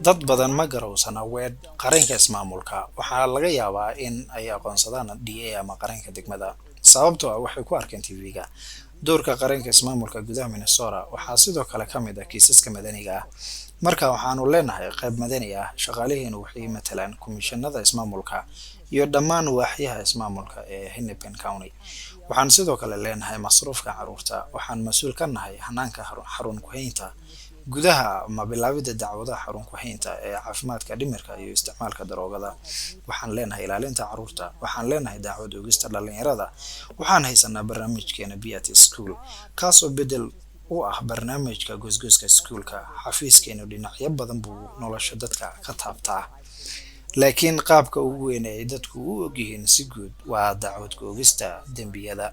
dad badan ma garowsana weer qaranka ismaamulka waxaa laga yaabaa in ay aqoonsadaan DA ama qaranka degmada sababtoo ah waxay ku arkeen TV-ga doorka qaranka ismaamulka gudaha Minnesota waxaa sidoo kale ka mid ah kiisaska madaniga ah marka waxaanu leenahay qayb madani ah shaqaalaheenu waxay matalaan komishanada ismaamulka iyo dhammaan waaxyaha ismaamulka ee Hennepin County waxaan sidoo kale leenahay masruufka caruurta waxaan mas'uul ka nahay hanaanka xarun ku haynta gudaha ma bilaabida dacwadaha xarun ku haynta ee caafimaadka dhimirka iyo isticmaalka daroogada waxaan leenahay ilaalinta caruurta waxaan leenahay dacwad oogista dhalinyarada waxaan haysanaa barnaamijkeena BAT School kaasoo bedel u ah barnaamijka goosgooska iskuulka xafiiskeenu dhinacyo badan buu nolosha dadka ka taabtaa laakiin qaabka ugu weyn ee dadku u ogyihiin si guud waa dacwad oogista dembiyada